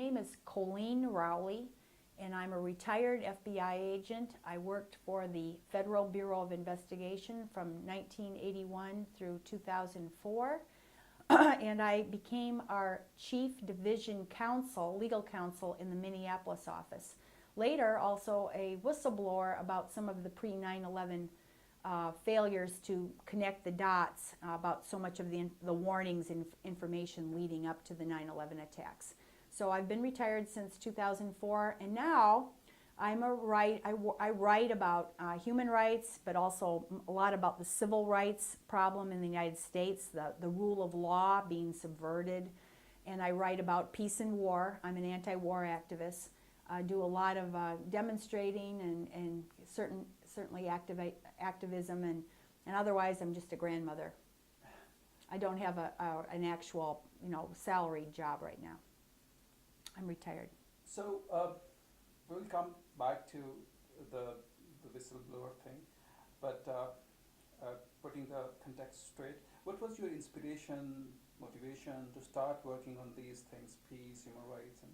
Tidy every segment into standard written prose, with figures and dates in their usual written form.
name is Coleen Rowley, and I'm a retired FBI agent. I worked for the Federal Bureau of Investigation from 1981 through 2004, and I became our Chief Division Counsel, Legal Counsel in the Minneapolis office. Later, also a whistleblower about some of the pre-9/11 failures to connect the dots about so much of the warnings and information leading up to the 9/11 attacks. So I've been retired since 2004, and now I write about human rights, but also a lot about the civil rights problem in the United States, the rule of law being subverted, and I write about peace and war. I'm an anti-war activist. I do a lot of demonstrating and certainly activism, and otherwise I'm just a grandmother. I don't have an actual salaried job right now. I'm retired. So we'll come back to the whistleblower thing, but putting the context straight, what was your inspiration, motivation to start working on these things, peace, human rights?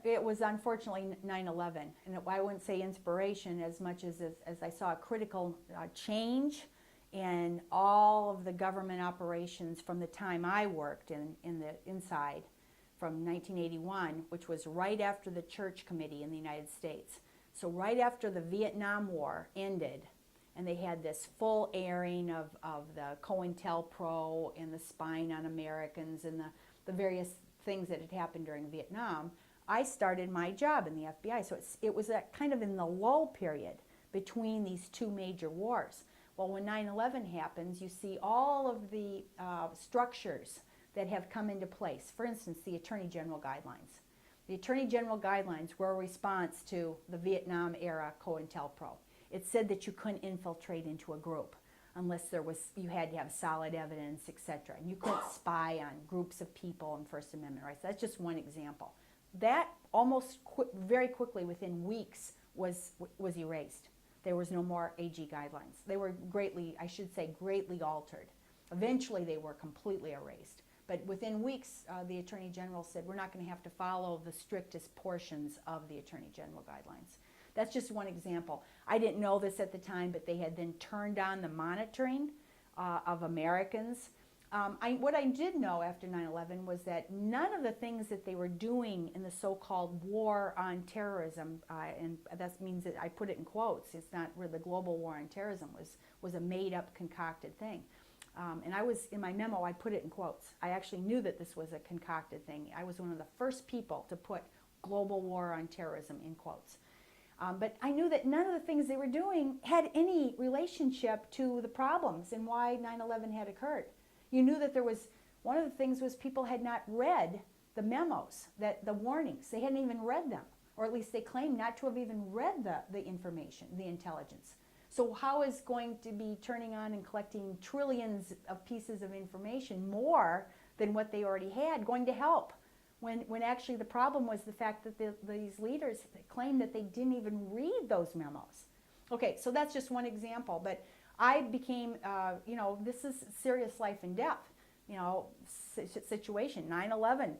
It was unfortunately 9/11, and I wouldn't say inspiration as much as I saw a critical change in all of the government operations from the time I worked in the inside, from 1981, which was right after the Church Committee in the United States. So right after the Vietnam War ended, and they had this full airing of the COINTELPRO and the spying on Americans and the various things that had happened during Vietnam, I started my job in the FBI. So it was kind of in the lull period between these two major wars. Well, when 9/11 happens, you see all of the structures that have come into place. For instance, the Attorney General Guidelines. The Attorney General Guidelines were a response to the Vietnam era COINTELPRO. It said that you couldn't infiltrate into a group unless you had to have solid evidence, etc. And you couldn't spy on groups of people and First Amendment rights. That's just one example. That almost very quickly, within weeks, was erased. There was no more AG guidelines. They were greatly altered. Eventually, they were completely erased. But within weeks, the Attorney General said, we're not going to have to follow the strictest portions of the Attorney General Guidelines. That's just one example. I didn't know this at the time, but they had then turned on the monitoring of Americans. What I did know after 9/11 was that none of the things that they were doing in the so-called war on terrorism, and that means that I put it in quotes, it's not where the global war on terrorism was a made-up, concocted thing. And in my memo, I put it in quotes. I actually knew that this was a concocted thing. I was one of the first people to put global war on terrorism in quotes. But I knew that none of the things they were doing had any relationship to the problems and why 9/11 had occurred. You knew that one of the things was people had not read the memos, the warnings. They hadn't even read them, or at least they claimed not to have even read the information, the intelligence. So how is going to be turning on and collecting trillions of pieces of information, more than what they already had, going to help? When actually the problem was the fact that these leaders claimed that they didn't even read those memos. Okay, so that's just one example, but I became, this is serious life and death, situation. 9/11,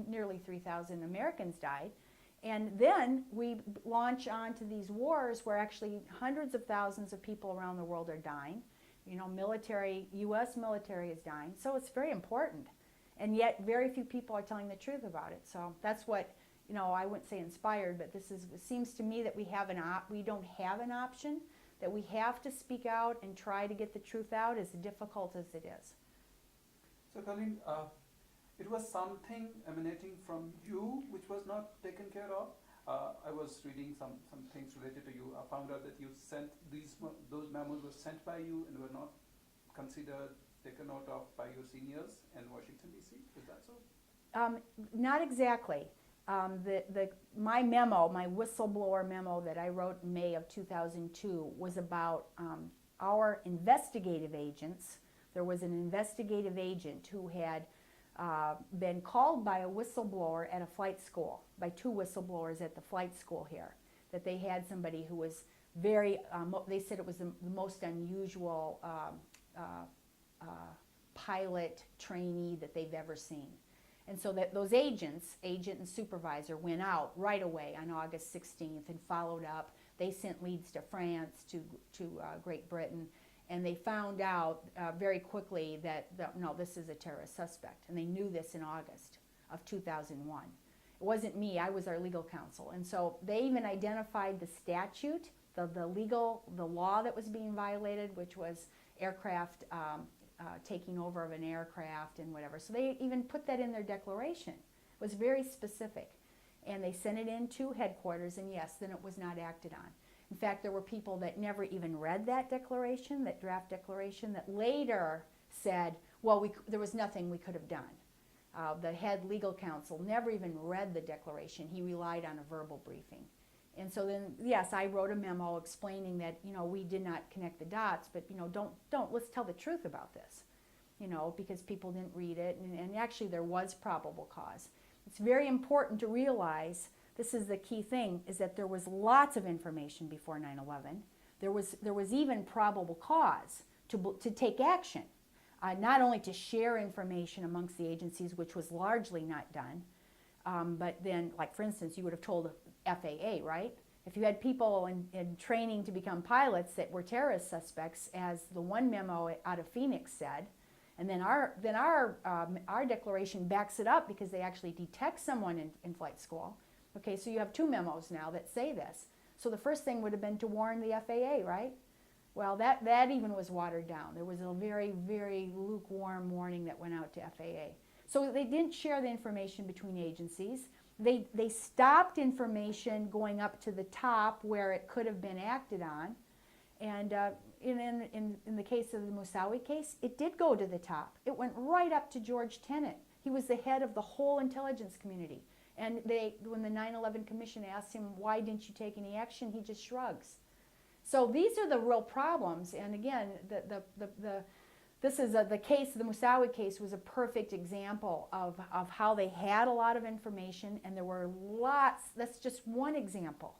nearly 3,000 Americans died. And then we launch onto these wars where actually hundreds of thousands of people around the world are dying. U.S. military is dying. So it's very important. And yet very few people are telling the truth about it. So that's what, I wouldn't say inspired, but it seems to me that we don't have an option, that we have to speak out and try to get the truth out, as difficult as it is. So Coleen, it was something emanating from you which was not taken care of. I was reading some things related to you. I found out that you sent those memos were sent by you and were not considered, taken note of by your seniors in Washington, D.C. Is that so? Not exactly. My memo, my whistleblower memo that I wrote in May of 2002 was about our investigative agents. There was an investigative agent who had been called by a whistleblower at a flight school, by two whistleblowers at the flight school here, that they had somebody who was very, they said it was the most unusual pilot trainee that they've ever seen. And so that those agents, agent and supervisor, went out right away on August 16th and followed up. They sent leads to France, to Great Britain, and they found out very quickly that, no, this is a terrorist suspect. And they knew this in August of 2001. It wasn't me, I was our legal counsel. And so they even identified the statute, the law that was being violated, which was aircraft, taking over of an aircraft and whatever. So they even put that in their declaration. It was very specific. And they sent it into headquarters, and yes, then it was not acted on. In fact, there were people that never even read that declaration, that draft declaration, that later said, well, there was nothing we could have done. The head legal counsel never even read the declaration. He relied on a verbal briefing. And so then, yes, I wrote a memo explaining that, we did not connect the dots, but, let's tell the truth about this, because people didn't read it, and actually there was probable cause. It's very important to realize, this is the key thing, is that there was lots of information before 9/11. There was even probable cause to take action, not only to share information amongst the agencies, which was largely not done, but then, like for instance, you would have told FAA, right? If you had people in training to become pilots that were terrorist suspects, as the one memo out of Phoenix said, and then our declaration backs it up because they actually detect someone in flight school. Okay, so you have two memos now that say this. So the first thing would have been to warn the FAA, right? Well, that even was watered down. There was a very, very lukewarm warning that went out to FAA. So they didn't share the information between agencies. They stopped information going up to the top where it could have been acted on. And in the case of the Moussaoui case, it did go to the top. It went right up to George Tenet. He was the head of the whole intelligence community. And when the 9/11 Commission asked him, why didn't you take any action, he just shrugs. So these are the real problems. And again, this is the case, the Moussaoui case was a perfect example of how they had a lot of information, and there were lots. That's just one example.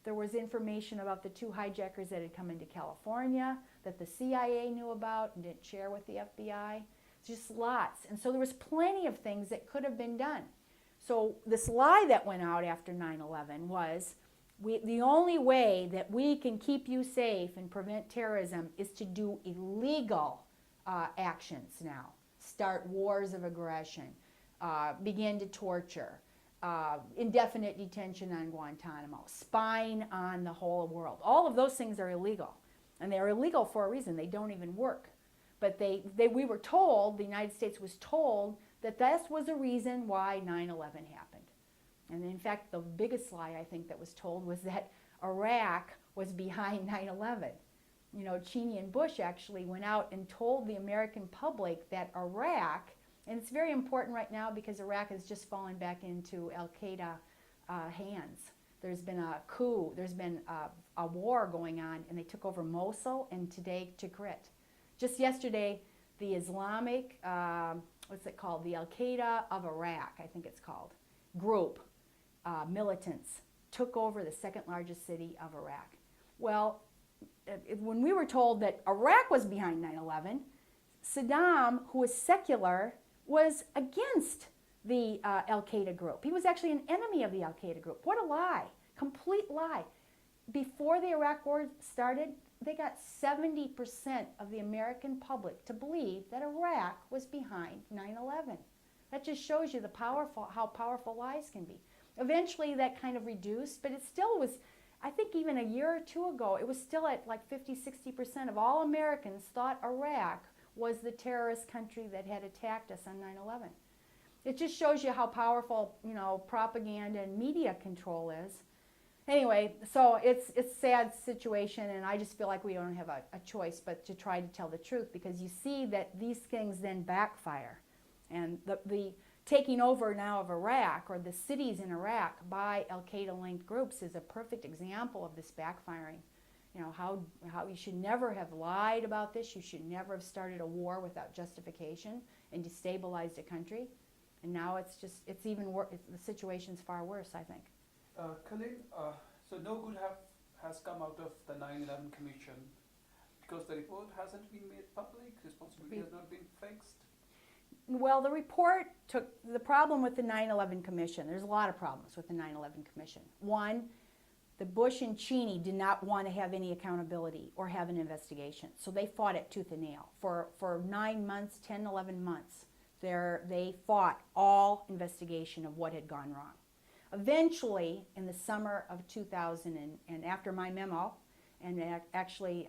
There was information about the two hijackers that had come into California that the CIA knew about and didn't share with the FBI. Just lots. And so there was plenty of things that could have been done. So this lie that went out after 9/11 was, the only way that we can keep you safe and prevent terrorism is to do illegal actions now. Start wars of aggression, begin to torture, indefinite detention on Guantanamo, spying on the whole world. All of those things are illegal. And they're illegal for a reason. They don't even work. But we were told, the United States was told, that this was a reason why 9/11 happened. And in fact, the biggest lie I think that was told was that Iraq was behind 9/11. Cheney and Bush actually went out and told the American public that Iraq, and it's very important right now because Iraq has just fallen back into Al-Qaeda hands. There's been a coup, there's been a war going on, and they took over Mosul and today Tikrit. Just yesterday, the Islamic, what's it called? The Al-Qaeda of Iraq, I think it's called, group, militants, took over the second largest city of Iraq. Well, when we were told that Iraq was behind 9/11, Saddam, who was secular, was against the Al-Qaeda group. He was actually an enemy of the Al-Qaeda group. What a lie. Complete lie. Before the Iraq war started, they got 70% of the American public to believe that Iraq was behind 9/11. That just shows you how powerful lies can be. Eventually that kind of reduced, but it still was, I think even a year or two ago, it was still at like 50-60% of all Americans thought Iraq was the terrorist country that had attacked us on 9/11. It just shows you how powerful, propaganda and media control is. Anyway, so it's a sad situation, and I just feel like we don't have a choice but to try to tell the truth, because you see that these things then backfire. And the taking over now of Iraq, or the cities in Iraq, by Al-Qaeda-linked groups is a perfect example of this backfiring. How you should never have lied about this. You should never have started a war without justification and destabilized a country. And now it's even worse. The situation's far worse, I think. Coleen, so no good has come out of the 9/11 Commission because the report hasn't been made public, responsibility has not been fixed. Well, the report took the problem with the 9/11 Commission. There's a lot of problems with the 9/11 Commission. One, the Bush and Cheney did not want to have any accountability or have an investigation. So they fought it tooth and nail. For 9 months, 10, 11 months, they fought all investigation of what had gone wrong. Eventually, in the summer of 2000, and after my memo, and actually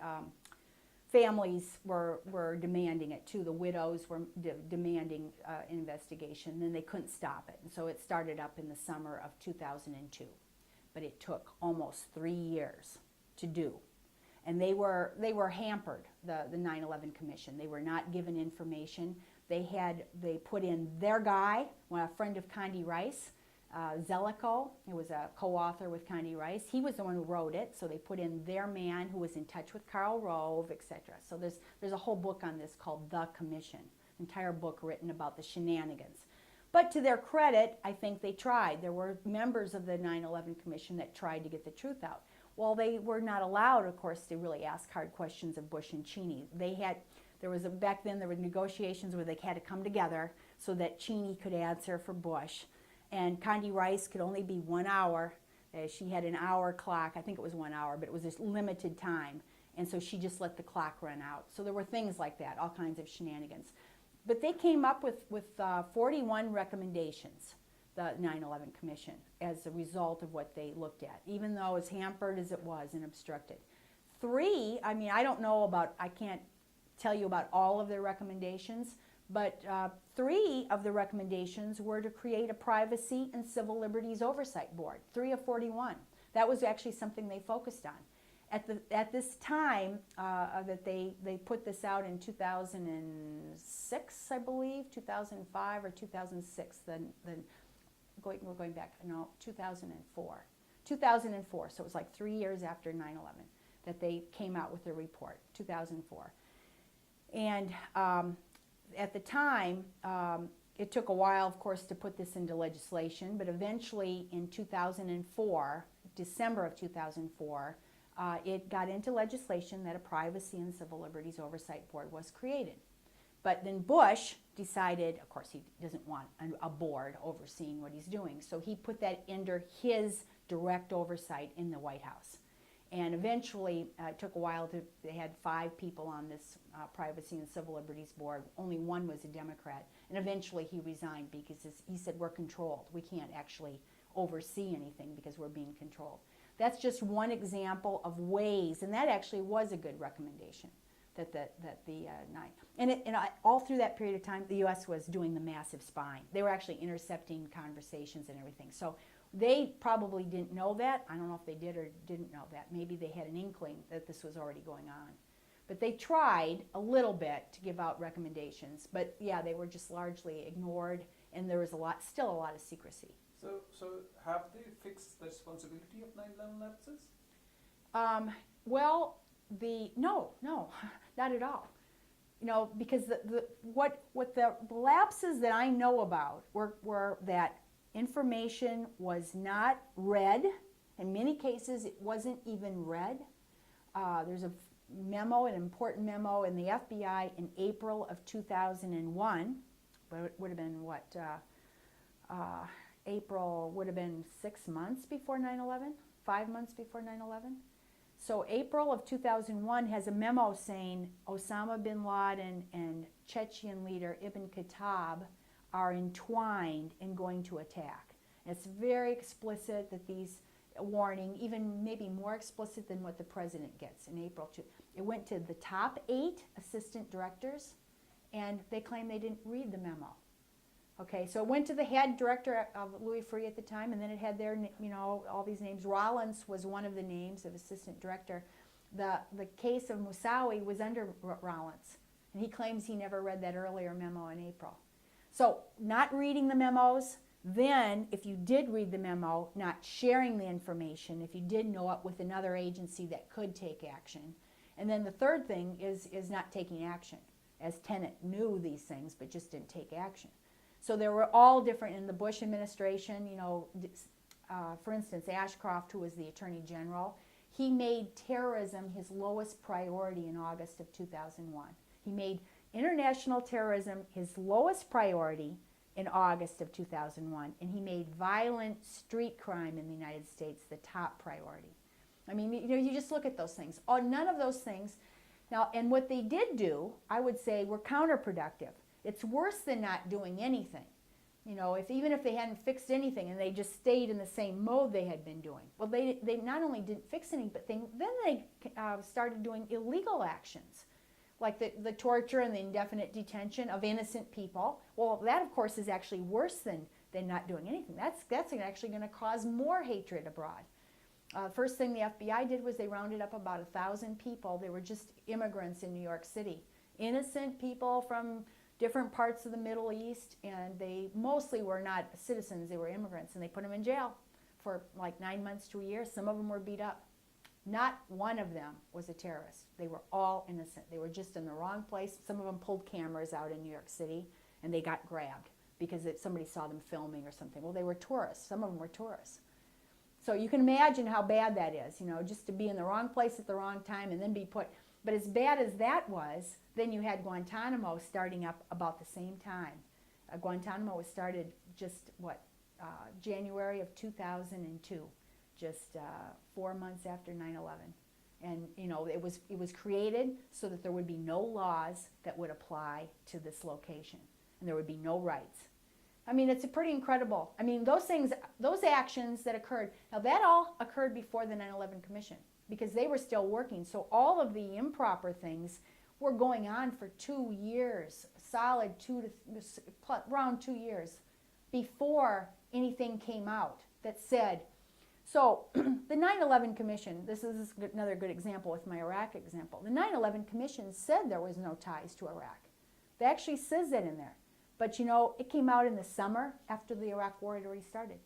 families were demanding it too. The widows were demanding investigation. Then they couldn't stop it. And so it started up in the summer of 2002. But it took almost 3 years to do. And they were hampered, the 9/11 Commission. They were not given information. They put in their guy, a friend of Condi Rice, Zellico. He was a co-author with Condi Rice. He was the one who wrote it, so they put in their man who was in touch with Karl Rove, etc. So there's a whole book on this called The Commission, entire book written about the shenanigans. But to their credit, I think they tried. There were members of the 9/11 Commission that tried to get the truth out. Well, they were not allowed, of course, to really ask hard questions of Bush and Cheney. Back then there were negotiations where they had to come together so that Cheney could answer for Bush. And Condi Rice could only be 1 hour. She had an hour clock. I think it was 1 hour, but it was this limited time. And so she just let the clock run out. So there were things like that, all kinds of shenanigans. But they came up with 41 recommendations, the 9/11 Commission, as a result of what they looked at, even though as hampered as it was and obstructed. I can't tell you about all of their recommendations, but 3 of the recommendations were to create a Privacy and Civil Liberties Oversight Board, 3 of 41. That was actually something they focused on. At this time that they put this out in 2006, I believe, 2005 or 2006, we're going back, no, 2004. 2004, so it was like 3 years after 9/11 that they came out with their report, 2004. And at the time, it took a while, of course, to put this into legislation, but eventually in 2004, December of 2004, it got into legislation that a Privacy and Civil Liberties Oversight Board was created. But then Bush decided, of course, he doesn't want a board overseeing what he's doing, so he put that under his direct oversight in the White House. And eventually, it took a while. They had 5 people on this Privacy and Civil Liberties Board. Only 1 was a Democrat. And eventually he resigned because he said, we're controlled. We can't actually oversee anything because we're being controlled. That's just one example of ways, and that actually was a good recommendation, all through that period of time, the U.S. was doing the massive spying. They were actually intercepting conversations and everything. So they probably didn't know that. I don't know if they did or didn't know that. Maybe they had an inkling that this was already going on. But they tried a little bit to give out recommendations. But yeah, they were just largely ignored, and there was still a lot of secrecy. So have they fixed the responsibility of 9/11 lapses? No, not at all. Because what the lapses that I know about were that information was not read. In many cases, it wasn't even read. There's a memo, an important memo in the FBI in April of 2001. But it would have been April would have been 6 months before 9/11, 5 months before 9/11. So April of 2001 has a memo saying Osama bin Laden and Chechen leader Ibn Khattab are entwined in going to attack. And it's very explicit that these warning, even maybe more explicit than what the president gets in April. It went to the top 8 assistant directors, and they claim they didn't read the memo. Okay, so it went to the head director of Louis Freeh at the time, and then it had their, all these names. Rollins was one of the names of assistant director. The case of Moussaoui was under Rollins, and he claims he never read that earlier memo in April. So not reading the memos, then if you did read the memo, not sharing the information, if you did know it with another agency that could take action. And then the third thing is not taking action, as Tenet knew these things but just didn't take action. So there were all different in the Bush administration. For instance, Ashcroft, who was the Attorney General, he made terrorism his lowest priority in August of 2001. He made international terrorism his lowest priority in August of 2001, and he made violent street crime in the United States the top priority. I mean, you know, you just look at those things. Oh, none of those things. Now, and what they did do, I would say, were counterproductive. It's worse than not doing anything. You know, even if they hadn't fixed anything and they just stayed in the same mode they had been doing. Well, they not only didn't fix anything, then they started doing illegal actions, like the torture and the indefinite detention of innocent people. Well, that, of course, is actually worse than not doing anything. That's actually going to cause more hatred abroad. First thing the FBI did was they rounded up about 1,000 people. They were just immigrants in New York City. Innocent people from different parts of the Middle East, and they mostly were not citizens, they were immigrants, and they put them in jail for like 9 months to a year. Some of them were beat up. Not one of them was a terrorist. They were all innocent. They were just in the wrong place. Some of them pulled cameras out in New York City, and they got grabbed because somebody saw them filming or something. Well, they were tourists. Some of them were tourists. So you can imagine how bad that is, you know, just to be in the wrong place at the wrong time and then be put. But as bad as that was, then you had Guantanamo starting up about the same time. Guantanamo was started just, January of 2002, just 4 months after 9/11. And, you know, it was created so that there would be no laws that would apply to this location, and there would be no rights. I mean, it's pretty incredible. I mean, those things, those actions that occurred, now that all occurred before the 9/11 Commission, because they were still working. So all of the improper things were going on for 2 years, solid around 2 years, before anything came out that said. So the 9/11 Commission, this is another good example with my Iraq example. The 9/11 Commission said there was no ties to Iraq. It actually says that in there. But you know, it came out in the summer after the Iraq War had already started.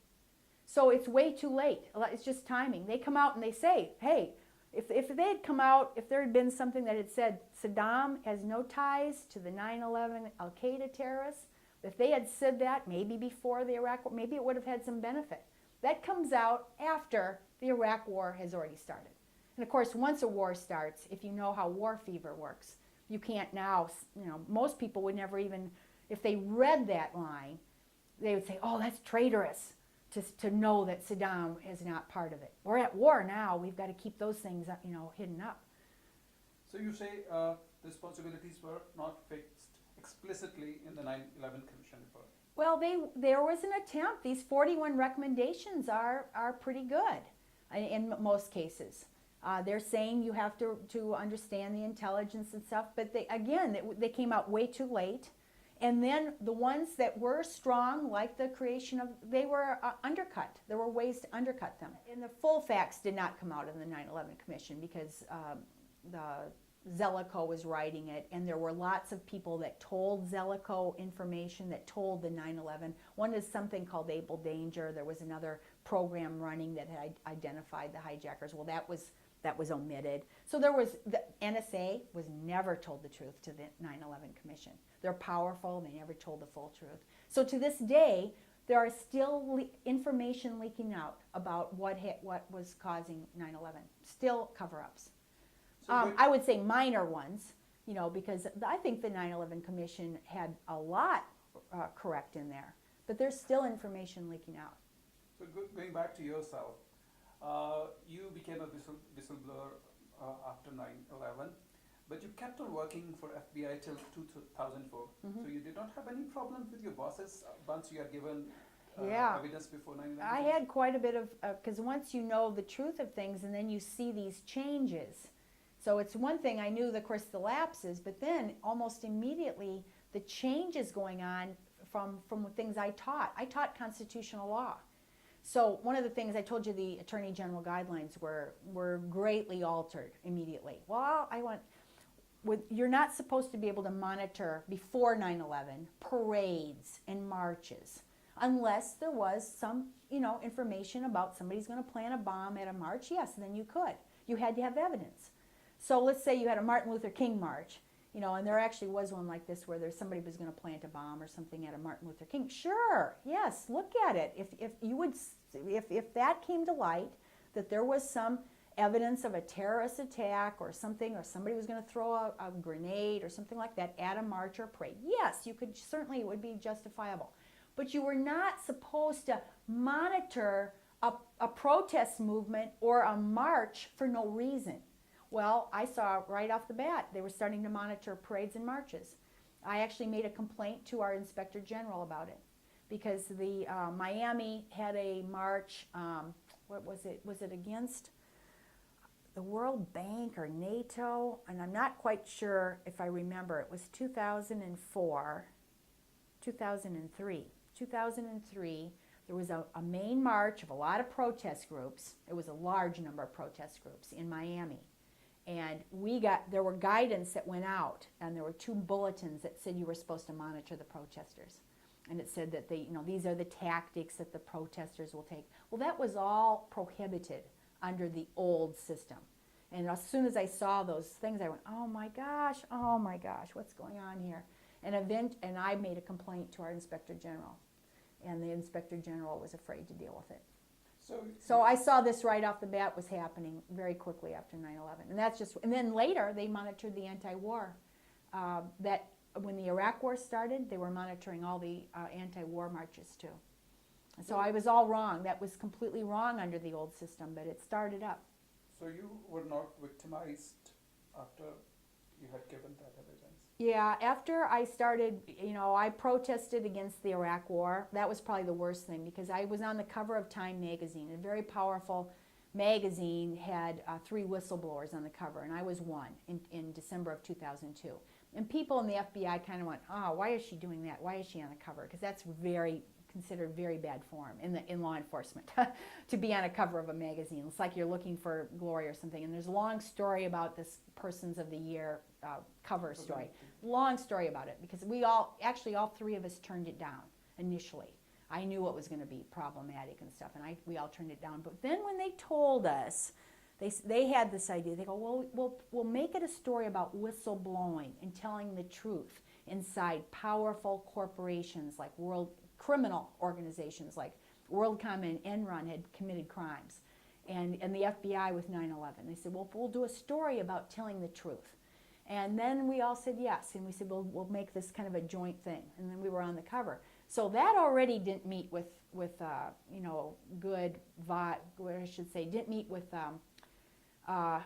So it's way too late. It's just timing. They come out and they say, hey, if they had come out, if there had been something that had said Saddam has no ties to the 9/11 Al-Qaeda terrorists, if they had said that maybe before the Iraq War, maybe it would have had some benefit. That comes out after the Iraq War has already started. And of course, once a war starts, if you know how war fever works, you can't now, you know, most people would never even, if they read that line, they would say, oh, that's traitorous to know that Saddam is not part of it. We're at war now. We've got to keep those things, you know, hidden up. So you say the responsibilities were not fixed explicitly in the 9/11 Commission report. Well, there was an attempt. These 41 recommendations are pretty good in most cases. They're saying you have to understand the intelligence and stuff, but they came out way too late. And then the ones that were strong, like the creation of, they were undercut. There were ways to undercut them. And the full facts did not come out in the 9/11 Commission because Zelikow was writing it, and there were lots of people that told Zelikow information, that told the 9/11. One is something called Able Danger. There was another program running that had identified the hijackers. Well, that was omitted. So the NSA was never told the truth to the 9/11 Commission. They're powerful, they never told the full truth. So to this day, there are still information leaking out about what was causing 9/11. Still cover-ups. So I would say minor ones, you know, because I think the 9/11 Commission had a lot correct in there, but there's still information leaking out. So going back to yourself, you became a whistleblower after 9/11, but you kept on working for FBI till 2004. Mm-hmm. So you did not have any problems with your bosses once you had given Yeah. evidence before 9/11? I had quite a bit of, because once you know the truth of things and then you see these changes. So it's one thing, I knew, of course, the lapses, but then almost immediately the changes going on from the things I taught. I taught constitutional law. So one of the things I told you, the Attorney General guidelines were greatly altered immediately. Well, you're not supposed to be able to monitor before 9/11 parades and marches unless there was some, you know, information about somebody's going to plant a bomb at a march. Yes, then you could. You had to have evidence. So let's say you had a Martin Luther King march, you know, and there actually was one like this where somebody was going to plant a bomb or something at a Martin Luther King. Sure, yes, look at it. If that came to light, that there was some evidence of a terrorist attack or something, or somebody was going to throw a grenade or something like that at a march or parade, yes, you could certainly, it would be justifiable. But you were not supposed to monitor a protest movement or a march for no reason. Well, I saw right off the bat they were starting to monitor parades and marches. I actually made a complaint to our Inspector General about it because the Miami had a march. What was it? Was it against the World Bank or NATO? And I'm not quite sure if I remember. It was 2004, 2003. 2003, there was a main march of a lot of protest groups. It was a large number of protest groups in Miami. And there were guidance that went out, and there were 2 bulletins that said you were supposed to monitor the protesters. And it said that these are the tactics that the protesters will take. Well, that was all prohibited under the old system. And as soon as I saw those things, I went, oh my gosh, what's going on here? And I made a complaint to our Inspector General. And the Inspector General was afraid to deal with it. So I saw this right off the bat was happening very quickly after 9/11. And then later they monitored the anti-war. That when the Iraq War started, they were monitoring all the anti-war marches too. And so I was all wrong. That was completely wrong under the old system, but it started up. So you were not victimized after you had given that evidence? Yeah, after I started, I protested against the Iraq War. That was probably the worst thing because I was on the cover of Time magazine. A very powerful magazine had 3 whistleblowers on the cover, and I was one in December of 2002. And people in the FBI kind of went, oh, why is she doing that? Why is she on the cover? Because that's considered very bad form in law enforcement to be on a cover of a magazine. It's like you're looking for glory or something. And there's a long story about this Persons of the Year cover story. Long story about it because all 3 of us turned it down initially. I knew it was going to be problematic and stuff, and we all turned it down. But then when they told us, they had this idea. They go, well, we'll make it a story about whistleblowing and telling the truth inside powerful corporations like criminal organizations like WorldCom and Enron had committed crimes, and the FBI with 9/11. They said, well, we'll do a story about telling the truth. And then we all said yes, and we said, well, we'll make this kind of a joint thing. And then we were on the cover. So that already didn't meet with didn't meet with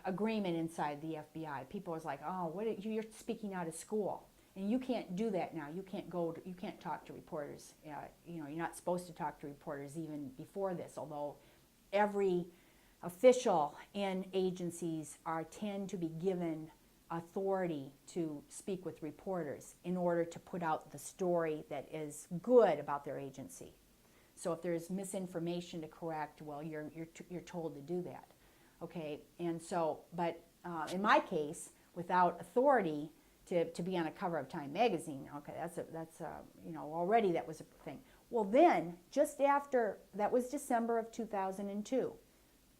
agreement inside the FBI. People was like, oh, you're speaking out of school. And you can't do that now. You can't talk to reporters. You're not supposed to talk to reporters even before this, although every official in agencies tend to be given authority to speak with reporters in order to put out the story that is good about their agency. So if there's misinformation to correct, well, you're told to do that. Okay, and so, but in my case, without authority to be on a cover of Time magazine, okay, that's already that was a thing. Well, then, just after, that was December of 2002.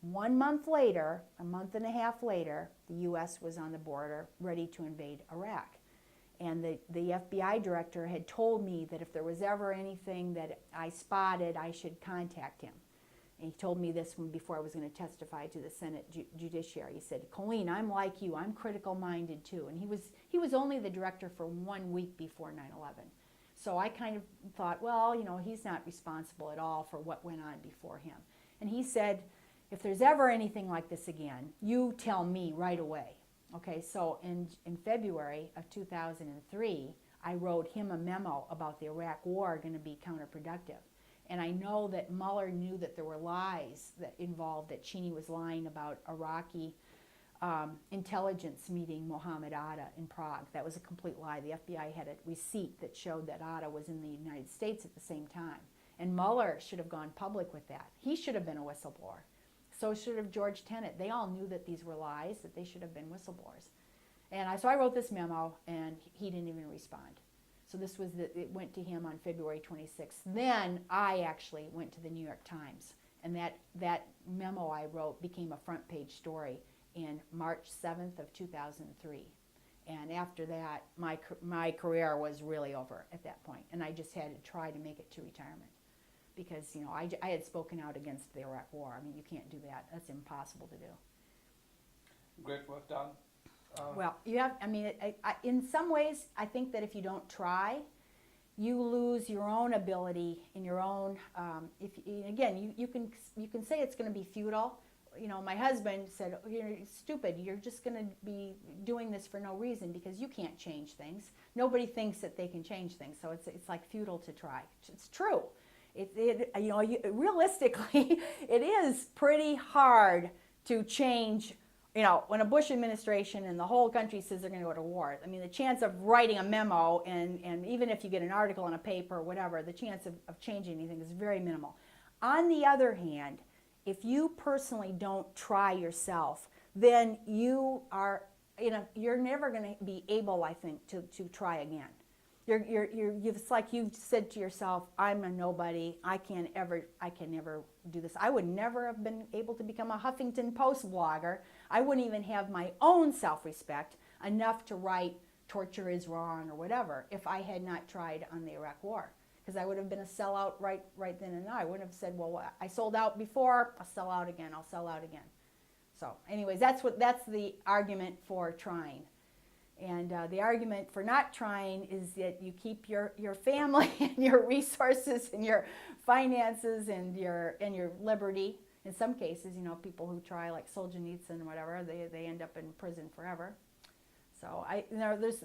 1 month later, a month and a half later, the U.S. was on the border ready to invade Iraq. And the FBI director had told me that if there was ever anything that I spotted, I should contact him. And he told me this before I was going to testify to the Senate Judiciary. He said, Coleen, I'm like you. I'm critical-minded too. And he was only the director for 1 week before 9/11. So I kind of thought, well, he's not responsible at all for what went on before him. And he said, if there's ever anything like this again, you tell me right away. Okay, so in February of 2003, I wrote him a memo about the Iraq War going to be counterproductive. And I know that Mueller knew that there were lies that involved, that Cheney was lying about Iraqi intelligence meeting Mohammed Atta in Prague. That was a complete lie. The FBI had a receipt that showed that Atta was in the United States at the same time. And Mueller should have gone public with that. He should have been a whistleblower. So should have George Tenet. They all knew that these were lies, that they should have been whistleblowers. And so I wrote this memo, and he didn't even respond. So it went to him on February 26th. Then I actually went to the New York Times, and that memo I wrote became a front page story in March 7th of 2003. And after that, my career was really over at that point, and I just had to try to make it to retirement. Because I had spoken out against the Iraq War. I mean, you can't do that. That's impossible to do. great work done. Well, you have, I mean, in some ways, I think that if you don't try, you lose your own ability in your own, again, you can say it's going to be futile. You know, my husband said, oh, you're stupid, you're just going to be doing this for no reason because you can't change things. Nobody thinks that they can change things, so it's like futile to try. It's true. Realistically, it is pretty hard to change. You know, when a Bush administration and the whole country says they're going to go to war, I mean, the chance of writing a memo and even if you get an article in a paper or whatever, the chance of changing anything is very minimal. On the other hand, if you personally don't try yourself, then you're never going to be able, I think, to try again. It's like you've said to yourself, I'm a nobody. I can never do this. I would never have been able to become a Huffington Post blogger. I wouldn't even have my own self-respect enough to write torture is wrong or whatever if I had not tried on the Iraq War. Because I would have been a sellout right then and now. I wouldn't have said, well, I sold out before, I'll sell out again, I'll sell out again. So anyways, that's the argument for trying. And the argument for not trying is that you keep your family and your resources and your finances and your liberty. In some cases, you know, people who try, like Solzhenitsyn and whatever, they end up in prison forever. So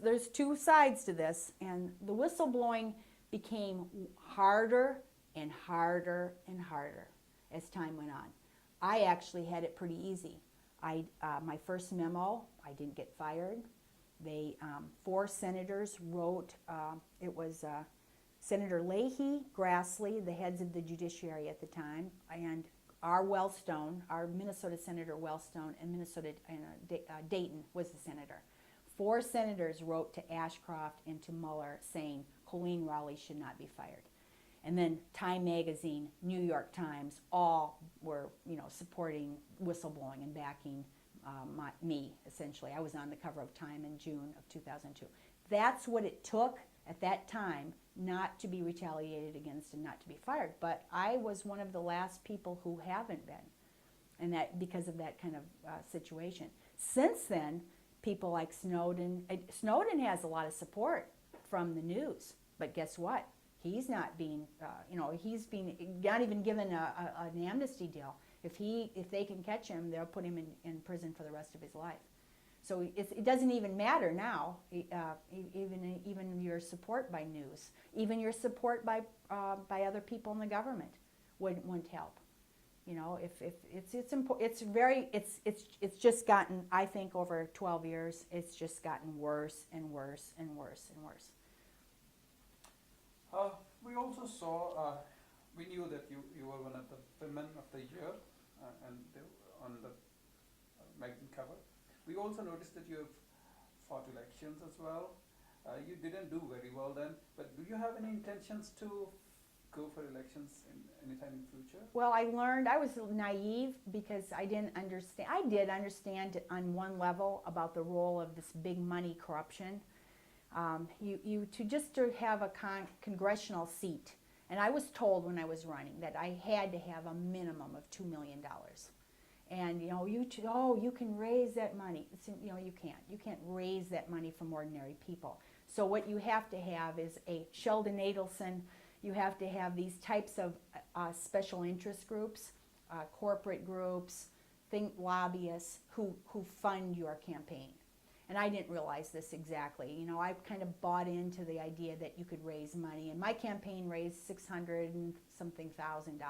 there's two sides to this, and the whistleblowing became harder and harder and harder as time went on. I actually had it pretty easy. My first memo, I didn't get fired. 4 senators wrote, it was Senator Leahy, Grassley, the heads of the judiciary at the time, and our Minnesota Senator Wellstone, and Dayton was the senator. 4 senators wrote to Ashcroft and to Mueller saying Coleen Rowley should not be fired. And then Time Magazine, New York Times, all were, you know, supporting whistleblowing and backing me, essentially. I was on the cover of Time in June of 2002. That's what it took at that time not to be retaliated against and not to be fired. But I was one of the last people who haven't been, and that because of that kind of situation. Since then, people like Snowden has a lot of support from the news, but guess what? He's not being, he's not even given an amnesty deal. If they can catch him, they'll put him in prison for the rest of his life. So it doesn't even matter now, even your support by news, even your support by other people in the government wouldn't help. You know, if it's just gotten, I think, over 12 years, it's just gotten worse and worse and worse and worse. We also saw, we knew that you were one of the women of the year, and on the magazine cover. We also noticed that you have fought elections as well. You didn't do very well then, but do you have any intentions to go for elections anytime in future? Well, I was naive because I didn't understand. I did understand on one level about the role of this big money corruption. To have a congressional seat, and I was told when I was running that I had to have a minimum of $2 million. And you can raise that money. You can't raise that money from ordinary people. So what you have to have is a Sheldon Adelson. You have to have these types of special interest groups, corporate groups, lobbyists who fund your campaign. And I didn't realize this exactly. I kind of bought into the idea that you could raise money, and my campaign raised $600 and something thousand.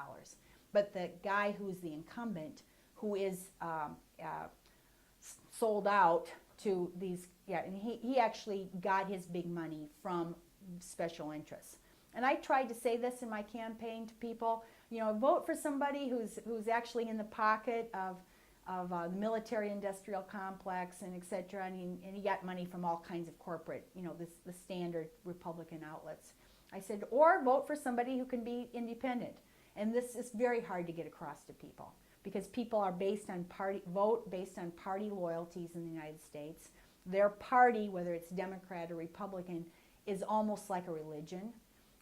But the guy who's the incumbent, who is sold out to these, and he actually got his big money from special interests. And I tried to say this in my campaign to people, vote for somebody who's actually in the pocket of the military-industrial complex and et cetera, and he got money from all kinds of corporate, the standard Republican outlets. I said, or vote for somebody who can be independent. And this is very hard to get across to people because people are vote based on party loyalties in the United States. Their party, whether it's Democrat or Republican, is almost like a religion.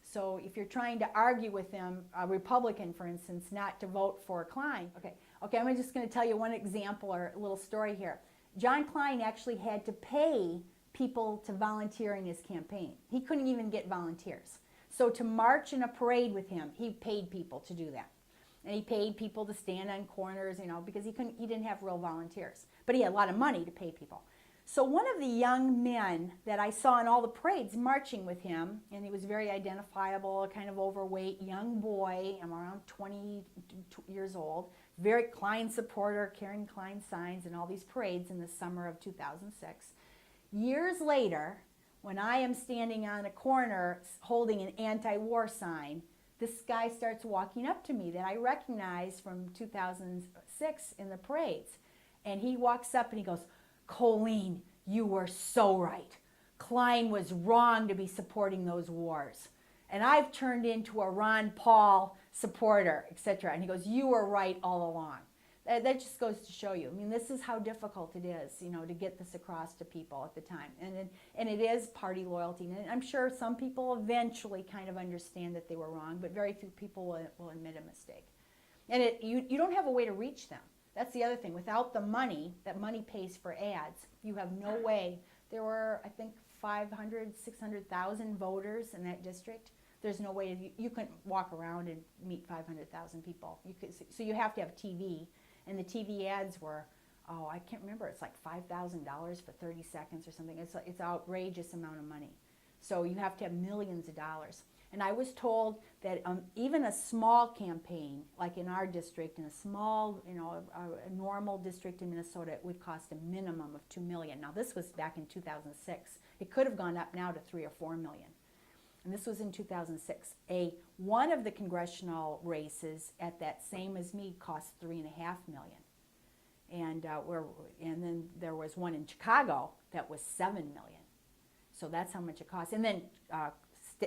So if you're trying to argue with them, a Republican, for instance, not to vote for Klein, okay, I'm just going to tell you one example or a little story here. John Klein actually had to pay people to volunteer in his campaign. He couldn't even get volunteers. So to march in a parade with him, he paid people to do that. And he paid people to stand on corners, because he didn't have real volunteers. But he had a lot of money to pay people. So one of the young men that I saw in all the parades marching with him, and he was very identifiable, kind of overweight, young boy, I'm around 20 years old, very Klein supporter, carrying Klein signs in all these parades in the summer of 2006. Years later, when I am standing on a corner holding an anti-war sign, this guy starts walking up to me that I recognize from 2006 in the parades. And he walks up and he goes, "Coleen, you were so right. Klein was wrong to be supporting those wars. And I've turned into a Ron Paul supporter, etc." And he goes, "You were right all along." That just goes to show you. I mean, this is how difficult it is, to get this across to people at the time. And it is party loyalty. And I'm sure some people eventually kind of understand that they were wrong, but very few people will admit a mistake. And you don't have a way to reach them. That's the other thing. Without the money, that money pays for ads, you have no way. There were, I think, 500, 600,000 voters in that district. There's no way you couldn't walk around and meet 500,000 people. So you have to have TV. And the TV ads were, I can't remember, it's like $5,000 for 30 seconds or something. It's an outrageous amount of money. So you have to have millions of dollars. And I was told that even a small campaign, like in our district, in a small, a normal district in Minnesota, it would cost a minimum of $2 million. Now this was back in 2006. It could have gone up now to $3 or $4 million. And this was in 2006. One of the congressional races at that same as me cost $3.5 million. And then there was one in Chicago that was $7 million. So that's how much it costs. And then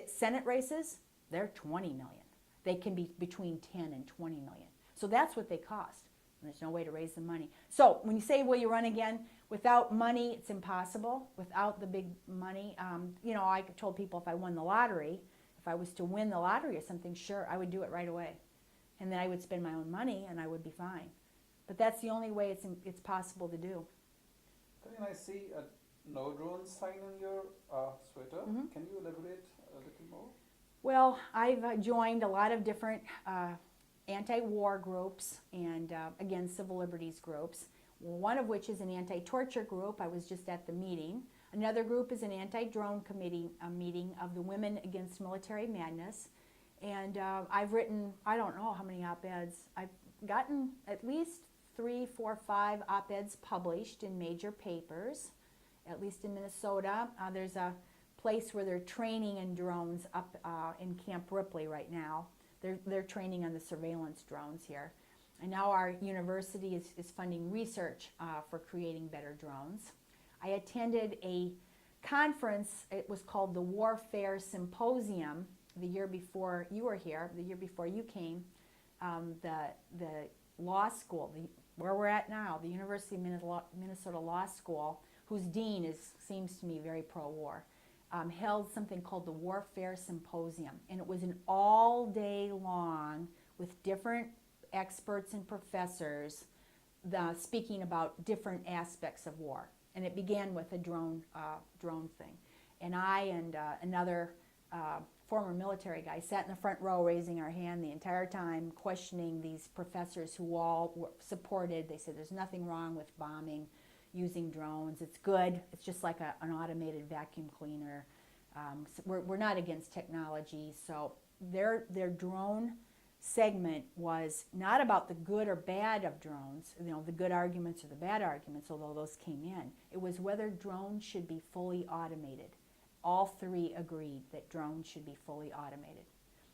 Senate races, they're $20 million. They can be between 10 and 20 million. So that's what they cost. And there's no way to raise the money. So when you say, will you run again? Without money, it's impossible. Without the big money, I told people if I won the lottery, if I was to win the lottery or something, sure, I would do it right away. And then I would spend my own money and I would be fine. But that's the only way it's possible to do. Coleen, I see a no drone sign on your sweater. Mm-hmm. Can you elaborate a little more? Well, I've joined a lot of different anti-war groups and, again, civil liberties groups, one of which is an anti-torture group. I was just at the meeting. Another group is an anti-drone committee meeting of the Women Against Military Madness. And I've written, I don't know how many op-eds. I've gotten at least 3, 4, 5 op-eds published in major papers, at least in Minnesota. There's a place where they're training in drones up in Camp Ripley right now. They're training on the surveillance drones here. And now our university is funding research for creating better drones. I attended a conference, it was called the Warfare Symposium the year before you were here, the year before you came. The law school, where we're at now, the University of Minnesota Law School, whose dean seems to me very pro-war, held something called the Warfare Symposium. And it was an all day long with different experts and professors speaking about different aspects of war. And it began with a drone thing. And I and another former military guy sat in the front row raising our hand the entire time, questioning these professors who all supported. They said there's nothing wrong with bombing using drones. It's good. It's just like an automated vacuum cleaner. So we're not against technology. So their drone segment was not about the good or bad of drones, the good arguments or the bad arguments, although those came in. It was whether drones should be fully automated. All three agreed that drones should be fully automated.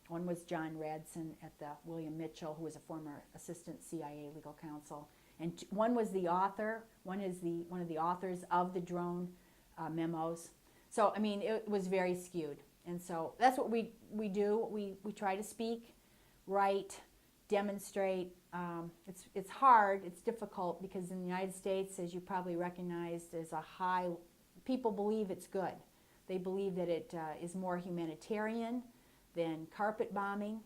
One was John Radson at the William Mitchell, who was a former assistant CIA legal counsel. And one was the author, one of the authors of the drone memos. So, I mean, it was very skewed. And so that's what we do. We try to speak, write, demonstrate. It's hard, it's difficult, because in the United States, as you probably recognize, there's a high, people believe it's good. They believe that it is more humanitarian than carpet bombing,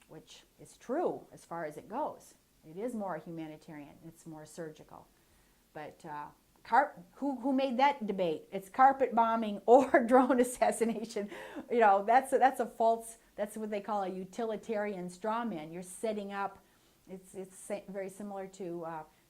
which is true as far as it goes. It is more humanitarian, it's more surgical. But Who made that debate? It's carpet bombing or drone assassination. You know, that's a false. That's what they call a utilitarian straw man. You're setting up. It's very similar to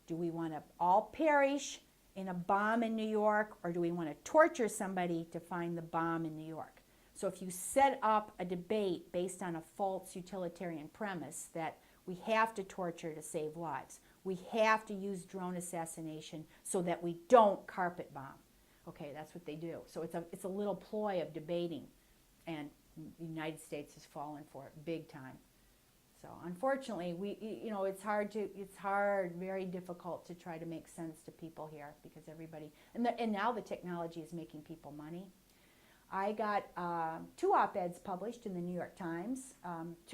do we want to all perish in a bomb in New York, or do we want to torture somebody to find the bomb in New York? So if you set up a debate based on a false utilitarian premise that we have to torture to save lives, we have to use drone assassination so that we don't carpet bomb. Okay, that's what they do. So it's a little ploy of debating, and the United States has fallen for it big time. So unfortunately, it's very difficult to try to make sense to people here because everybody, and now the technology is making people money. I got 2 op-eds published in the New York Times.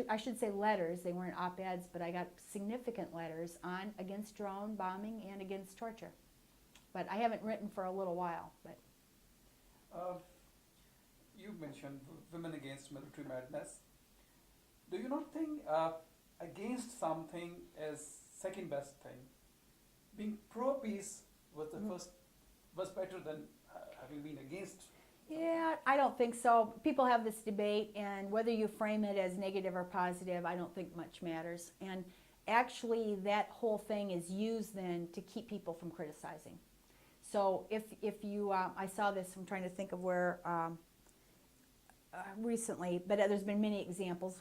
I should say letters, they weren't op-eds, but I got significant letters against drone bombing and against torture. But I haven't written for a little while. But you mentioned women against military madness. Do you not think against something is second best thing? Being pro-peace was the first, was better than having been against. Yeah, I don't think so. People have this debate, and whether you frame it as negative or positive, I don't think much matters. And actually, that whole thing is used then to keep people from criticizing. So if you, I saw this, I'm trying to think of where recently, but there's been many examples.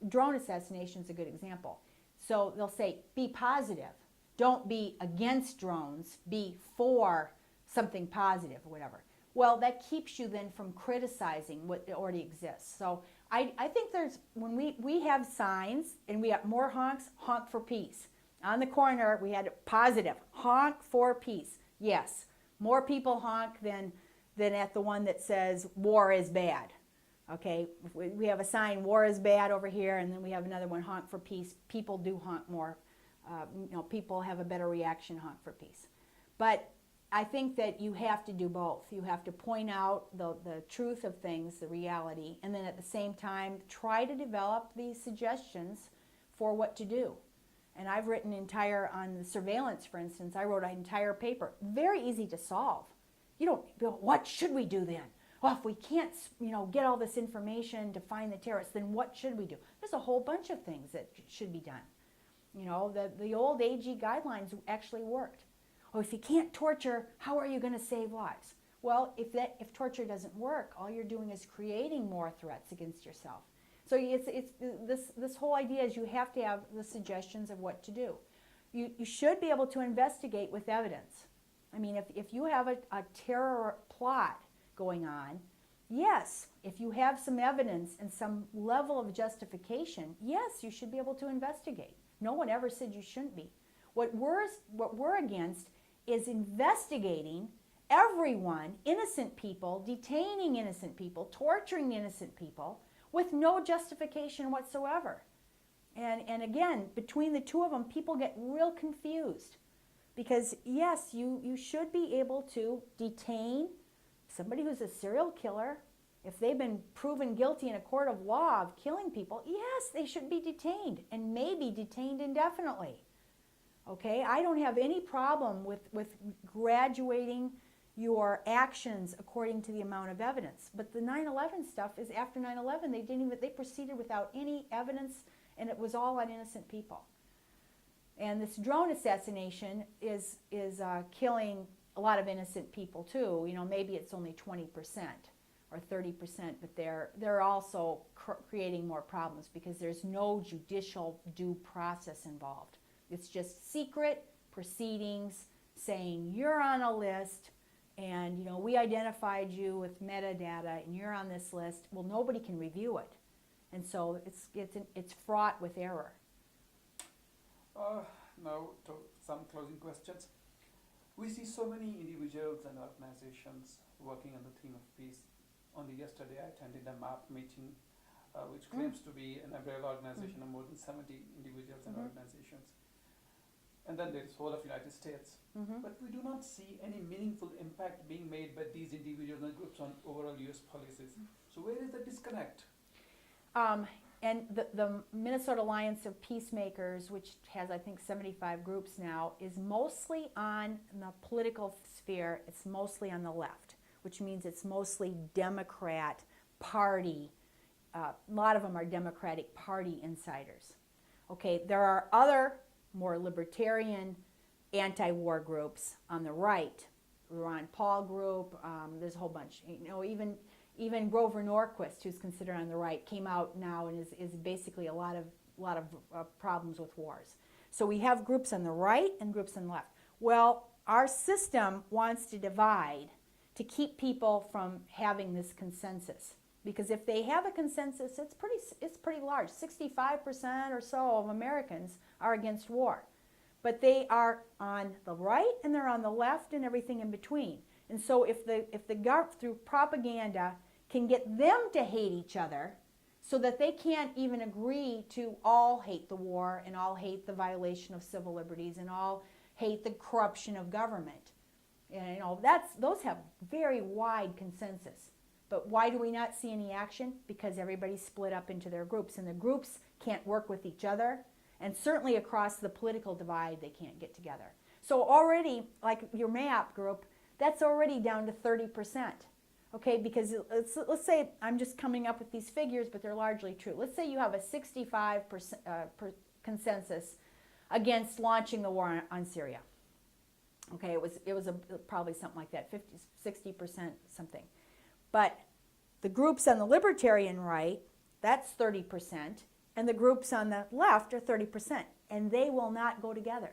Drone assassination is a good example. So they'll say, be positive. Don't be against drones. Be for something positive or whatever. Well, that keeps you then from criticizing what already exists. So I think there's, when we have signs and we have more honks, honk for peace. On the corner, we had positive, honk for peace. Yes, more people honk than at the one that says war is bad. Okay, we have a sign, war is bad over here, and then we have another one, honk for peace. People do honk more. People have a better reaction, honk for peace. But I think that you have to do both. You have to point out the truth of things, the reality, and then at the same time try to develop these suggestions for what to do. And I've written on the surveillance, for instance, I wrote an entire paper, very easy to solve. You don't, what should we do then? Well, if we can't, get all this information to find the terrorists, then what should we do? There's a whole bunch of things that should be done. The old AG guidelines actually worked. Oh, if you can't torture, how are you going to save lives? Well, if torture doesn't work, all you're doing is creating more threats against yourself. So this whole idea is you have to have the suggestions of what to do. You should be able to investigate with evidence. I mean, if you have a terror plot going on, yes, if you have some evidence and some level of justification, yes, you should be able to investigate. No one ever said you shouldn't be. What we're against is investigating everyone, innocent people, detaining innocent people, torturing innocent people with no justification whatsoever. And again, between the two of them, people get real confused. Because yes, you should be able to detain somebody who's a serial killer. If they've been proven guilty in a court of law of killing people, yes, they should be detained, and maybe detained indefinitely. Okay, I don't have any problem with graduating your actions according to the amount of evidence. But the 9/11 stuff is after 9/11. They proceeded without any evidence, and it was all on innocent people. And this drone assassination is killing a lot of innocent people too. Maybe it's only 20% or 30%, but they're also creating more problems because there's no judicial due process involved. It's just secret proceedings saying you're on a list and we identified you with metadata and you're on this list. Well, nobody can review it. And so it's fraught with error. Now to some closing questions. We see so many individuals and organizations working on the theme of peace. Only yesterday I attended a MAP meeting which claims to be an umbrella organization of more than 70 individuals and organizations. And then there is whole of United States. But we do not see any meaningful impact being made by these individuals and groups on overall US policies. So where is the disconnect? And the Minnesota Alliance of Peacemakers, which has, I think, 75 groups now, is mostly on the political sphere. It's mostly on the left, which means it's mostly Democrat Party. A lot of them are Democratic Party insiders. Okay, there are other more libertarian anti-war groups on the right. Ron Paul group, there's a whole bunch. You know, even Grover Norquist, who's considered on the right, came out now and is basically a lot of problems with wars. So we have groups on the right and groups on the left. Well, our system wants to divide to keep people from having this consensus. Because if they have a consensus, it's pretty large. 65% or so of Americans are against war. But they are on the right and they're on the left and everything in between. And so if the government, through propaganda, can get them to hate each other so that they can't even agree to all hate the war and all hate the violation of civil liberties and all hate the corruption of government. And, you know, those have very wide consensus. But why do we not see any action? Because everybody's split up into their groups, and the groups can't work with each other, and certainly across the political divide they can't get together. So already, like your MAP group, that's already down to 30%. Okay, because let's say, I'm just coming up with these figures, but they're largely true. Let's say you have a 65% consensus against launching the war on Syria. Okay, it was probably something like that, 60% something. But the groups on the libertarian right, that's 30%, and the groups on the left are 30%, and they will not go together.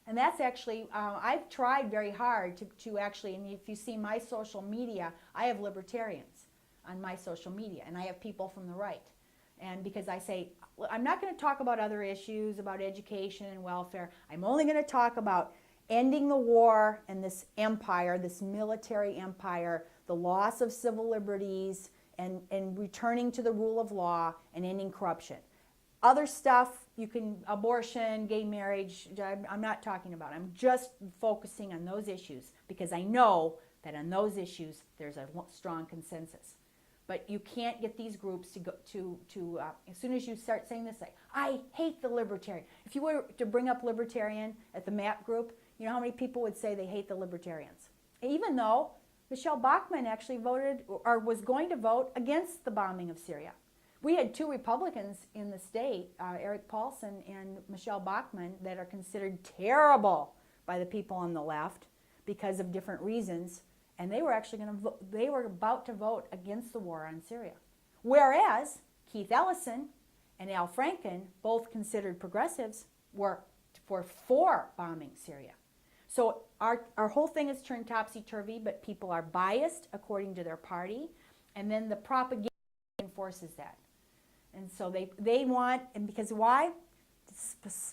And that's actually, I've tried very hard to actually, and if you see my social media, I have libertarians on my social media, and I have people from the right. And because I say, I'm not going to talk about other issues, about education and welfare. I'm only going to talk about ending the war and this empire, this military empire, the loss of civil liberties, and returning to the rule of law and ending corruption. Other stuff, you can, abortion, gay marriage, I'm not talking about. I'm just focusing on those issues because I know that on those issues there's a strong consensus. But you can't get these groups to go to as soon as you start saying this, like, I hate the libertarian. If you were to bring up libertarian at the MAP group, you know how many people would say they hate the libertarians? Even though Michelle Bachmann actually voted or was going to vote against the bombing of Syria. We had two Republicans in the state, Eric Paulson and Michelle Bachmann, that are considered terrible by the people on the left because of different reasons, and they were actually going to they were about to vote against the war on Syria. Whereas Keith Ellison and Al Franken, both considered progressives, were for bombing Syria. So our whole thing is turned topsy-turvy, but people are biased according to their party, and then the propaganda enforces that. And so they want, and because why?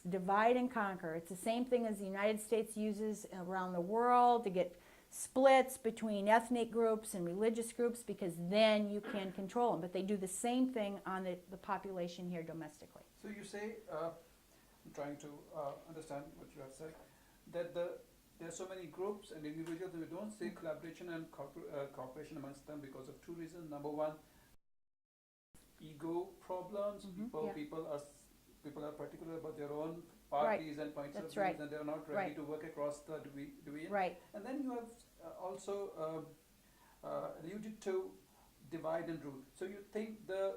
Divide and conquer. It's the same thing as the United States uses around the world to get splits between ethnic groups and religious groups, because then you can control them. But they do the same thing on the population here domestically. So you say, I'm trying to understand what you have said, that there are so many groups and individuals that we don't see collaboration and cooperation amongst them because of two reasons. Number one, ego problems. People are particular about their own parties and points of view, and they're not ready to work across the division. Right. And then you have also alluded to divide and rule. So you think the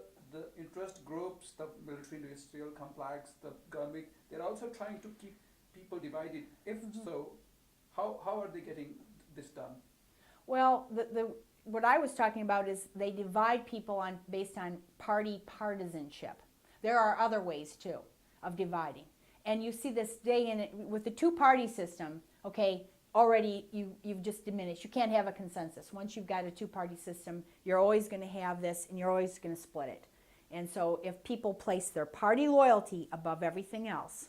interest groups, the military-industrial complex, the government, they're also trying to keep people divided. If so, how are they getting this done? Well, what I was talking about is they divide people based on party partisanship. There are other ways too of dividing, and you see this day in it with the two-party system. Okay, already you've just diminished. You can't have a consensus. Once you've got a two-party system, you're always going to have this, and you're always going to split it. And so if people place their party loyalty above everything else,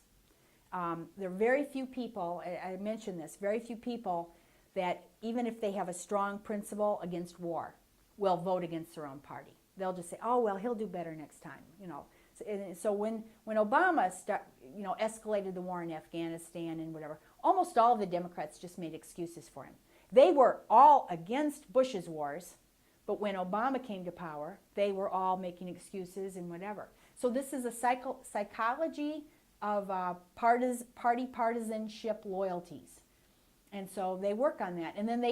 there are very few people, I mentioned this, very few people that even if they have a strong principle against war, will vote against their own party. They'll just say, oh, well, he'll do better next time, you know. So when Obama escalated the war in Afghanistan and whatever, almost all of the Democrats just made excuses for him. They were all against Bush's wars, But when Obama came to power, they were all making excuses and whatever. So this is a psychology of party partisanship loyalties. And so they work on that. And then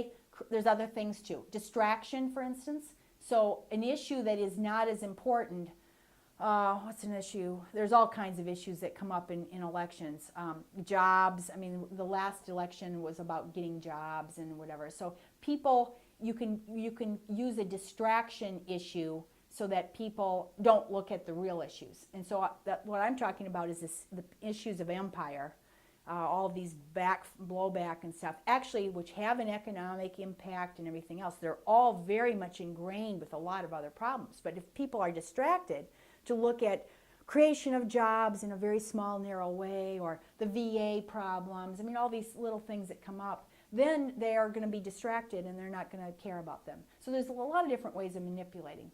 there's other things too. Distraction, for instance. So an issue that is not as important, what's an issue? There's all kinds of issues that come up in elections. Jobs, I mean, the last election was about getting jobs and whatever. So people, you can use a distraction issue so that people don't look at the real issues. And so what I'm talking about is the issues of empire, all of these blowback and stuff, actually, which have an economic impact and everything else. They're all very much ingrained with a lot of other problems. But if people are distracted to look at creation of jobs in a very small, narrow way, or the VA problems, I mean, all these little things that come up, then they are going to be distracted and they're not going to care about them. So there's a lot of different ways of manipulating.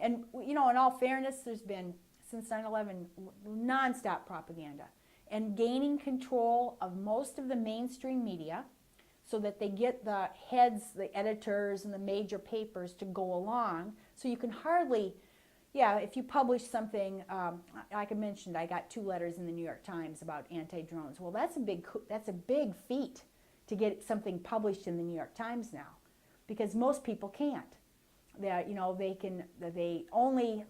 And, you know, in all fairness, there's been, since 9/11, nonstop propaganda and gaining control of most of the mainstream media so that they get the heads, the editors, and the major papers to go along. So you can hardly, yeah, if you publish something, like I mentioned, I got 2 letters in the New York Times about anti-drones. Well, that's a big feat to get something published in the New York Times now, because most people can't. That, you know, the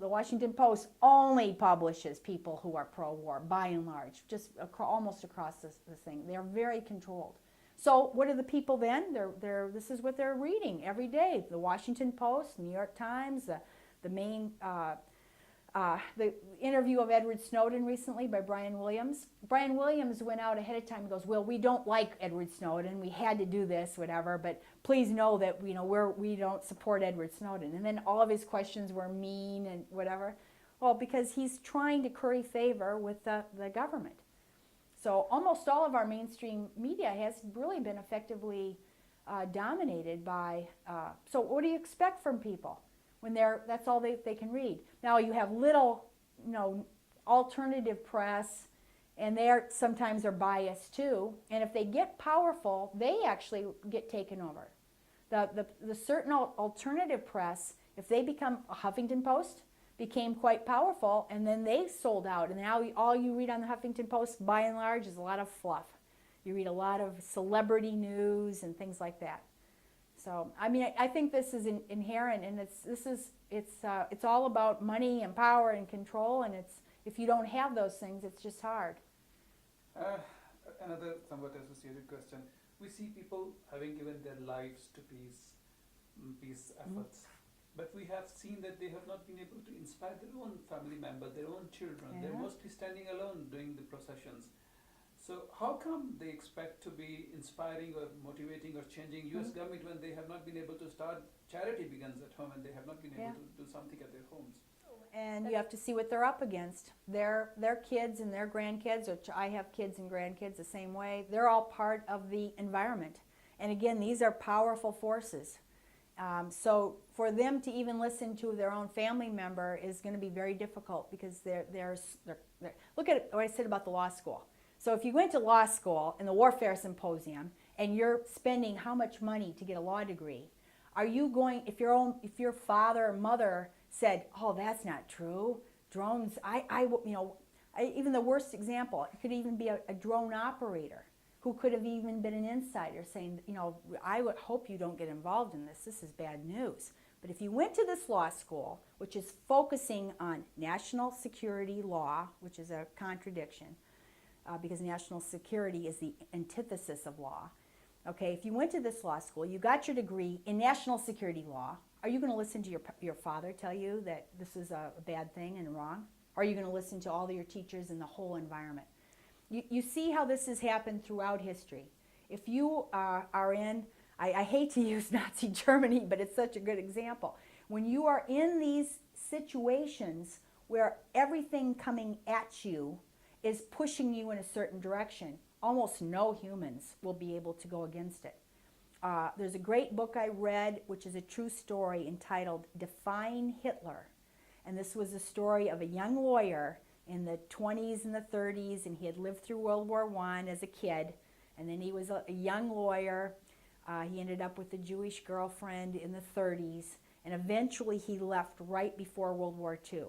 Washington Post only publishes people who are pro-war, by and large, just almost across this thing. They're very controlled. So what are the people then? This is what they're reading every day. The Washington Post, New York Times, the main, the interview of Edward Snowden recently by Brian Williams. Brian Williams went out ahead of time and goes, well, we don't like Edward Snowden. We had to do this, whatever, but please know that, you know, we don't support Edward Snowden. And then all of his questions were mean and whatever. Well, because he's trying to curry favor with the government. So almost all of our mainstream media has really been effectively dominated by, so what do you expect from people when that's all they can read? Now you have little, you know, alternative press, and they sometimes are biased too, and if they get powerful, they actually get taken over. The certain alternative press, if they become, a Huffington Post became quite powerful, and then they sold out, and now all you read on the Huffington Post, by and large, is a lot of fluff. You read a lot of celebrity news and things like that. So, I mean, I think this is inherent, and it's all about money and power and control, and if you don't have those things, it's just hard. Another somewhat associated question. We see people having given their lives to peace efforts, but we have seen that they have not been able to inspire their own family member, their own children. Yeah. They're mostly standing alone doing the processions. So how come they expect to be inspiring or motivating or changing U.S. government when they have not been able to start charity begins at home and they have not been able to do something at their homes? And you have to see what they're up against. Their kids and their grandkids, which I have kids and grandkids the same way, they're all part of the environment. And again, these are powerful forces. So for them to even listen to their own family member is going to be very difficult, because they're look at what I said about the law school. So if you went to law school in the Warfare Symposium and you're spending how much money to get a law degree, are you going, if your father or mother said, oh, that's not true, drones, even the worst example, it could even be a drone operator who could have even been an insider saying, you know, I would hope you don't get involved in this. This is bad news. But if you went to this law school, which is focusing on national security law, which is a contradiction, because national security is the antithesis of law. Okay, if you went to this law school, you got your degree in national security law, are you going to listen to your father tell you that this is a bad thing and wrong? Or are you going to listen to all of your teachers and the whole environment? You see how this has happened throughout history. If you are in, I hate to use Nazi Germany, but it's such a good example. When you are in these situations where everything coming at you is pushing you in a certain direction, almost no humans will be able to go against it. There's a great book I read, which is a true story, entitled Defying Hitler. And this was a story of a young lawyer in the 20s and the 30s, and he had lived through World War I as a kid, and then he was a young lawyer. He ended up with a Jewish girlfriend in the 30s, And eventually he left right before World War II.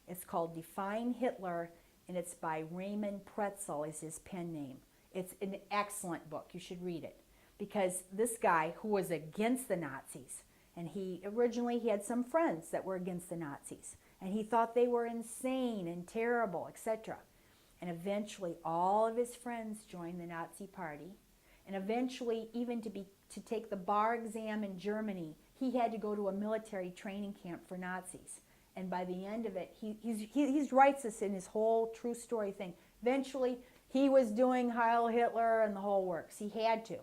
It's called Defying Hitler, and it's by Raymond Pretzel is his pen name. It's an excellent book. You should read it. Because this guy who was against the Nazis, and he had some friends that were against the Nazis, and he thought they were insane and terrible, etc. And eventually all of his friends joined the Nazi Party, and eventually even to take the bar exam in Germany, he had to go to a military training camp for Nazis. And by the end of it, he writes this in his whole true story thing. Eventually, he was doing Heil Hitler and the whole works. He had to.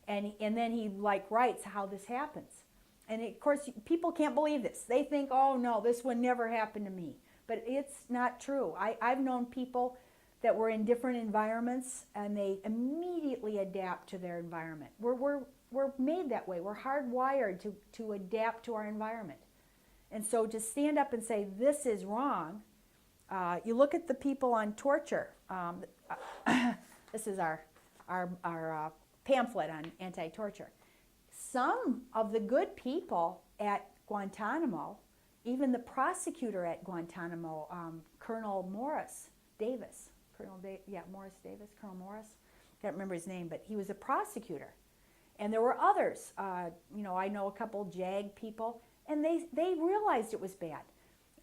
And then he writes how this happens. And of course, people can't believe this. They think, oh no, this would never happen to me. But it's not true. I've known people that were in different environments, and they immediately adapt to their environment. We're made that way. We're hardwired to adapt to our environment. And so to stand up and say, this is wrong, you look at the people on torture. This is our pamphlet on anti-torture. Some of the good people at Guantanamo, even the prosecutor at Guantanamo, Colonel Morris Davis, Colonel Morris, can't remember his name, but he was a prosecutor. And there were others, I know a couple JAG people, and they realized it was bad.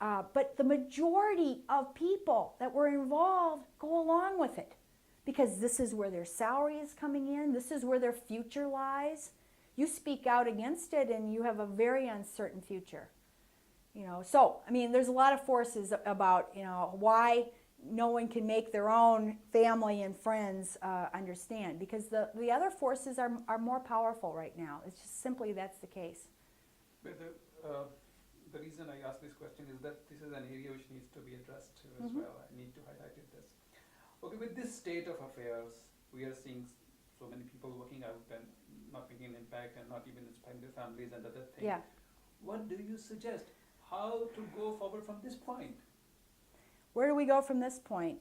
But the majority of people that were involved go along with it because this is where their salary is coming in, this is where their future lies. You speak out against it and you have a very uncertain future. So, there's a lot of forces about, why no one can make their own family and friends understand, because the other forces are more powerful right now. It's just simply that's the case. But the reason I ask this question is that this is an area which needs to be addressed as well. I need to highlight this. Okay, with this state of affairs, we are seeing so many people working out and not making an impact and not even inspiring their families and other things. Yeah. What do you suggest? How to go forward from this point? Where do we go from this point?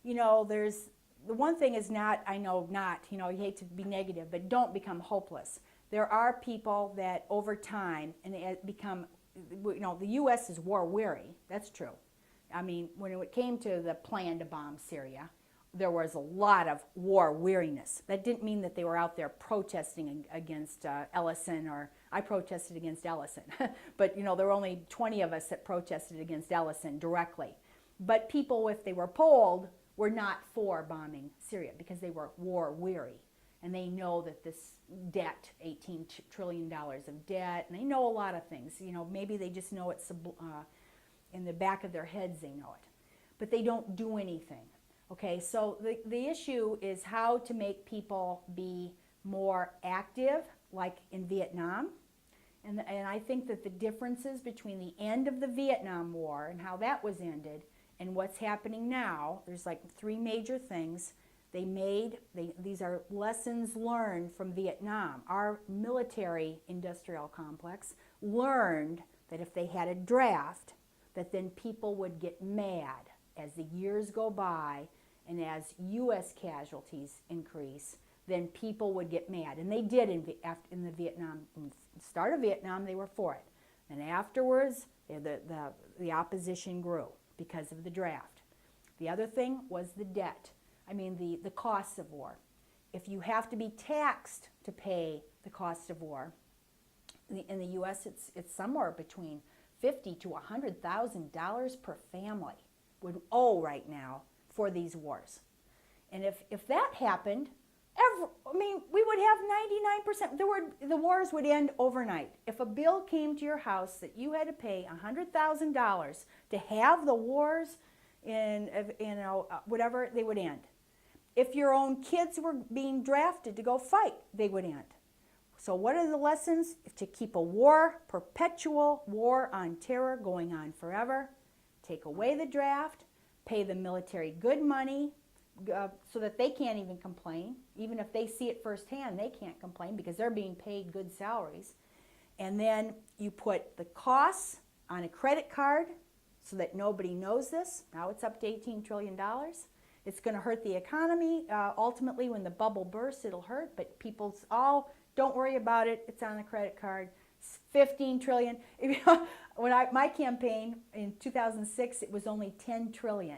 There's the one thing is you hate to be negative, but don't become hopeless. There are people that over time, and it become, the U.S. is war weary. That's true. When it came to the plan to bomb Syria, there was a lot of war weariness. That didn't mean that they were out there protesting against Ellison, or I protested against Ellison. But, there were only 20 of us that protested against Ellison directly. But people, if they were polled, were not for bombing Syria because they were war weary. And they know that this debt, $18 trillion of debt, and they know a lot of things. Maybe they just know it's in the back of their heads, they know it. But they don't do anything. Okay, so the issue is how to make people be more active, like in Vietnam. And I think that the differences between the end of the Vietnam War and how that was ended and what's happening now, there's three major things. These are lessons learned from Vietnam. Our military industrial complex learned that if they had a draft, that then people would get mad as the years go by and as U.S. casualties increase, then people would get mad. And they did in the Vietnam, start of Vietnam, they were for it. And afterwards, the opposition grew because of the draft. The other thing was the debt. The costs of war. If you have to be taxed to pay the cost of war, in the U.S. it's somewhere between $50,000 to $100,000 per family would owe right now for these wars. And if that happened, we would have 99%. The wars would end overnight. If a bill came to your house that you had to pay $100,000 to have the wars whatever, they would end. If your own kids were being drafted to go fight, they would end. So what are the lessons? To keep a perpetual war on terror going on forever, take away the draft, pay the military good money so that they can't even complain. Even if they see it firsthand, they can't complain because they're being paid good salaries. And then you put the costs on a credit card so that nobody knows this. Now it's up to $18 trillion. It's going to hurt the economy. Ultimately, when the bubble bursts, it'll hurt. But don't worry about it. It's on the credit card. 15 trillion. When my campaign in 2006, it was only 10 trillion.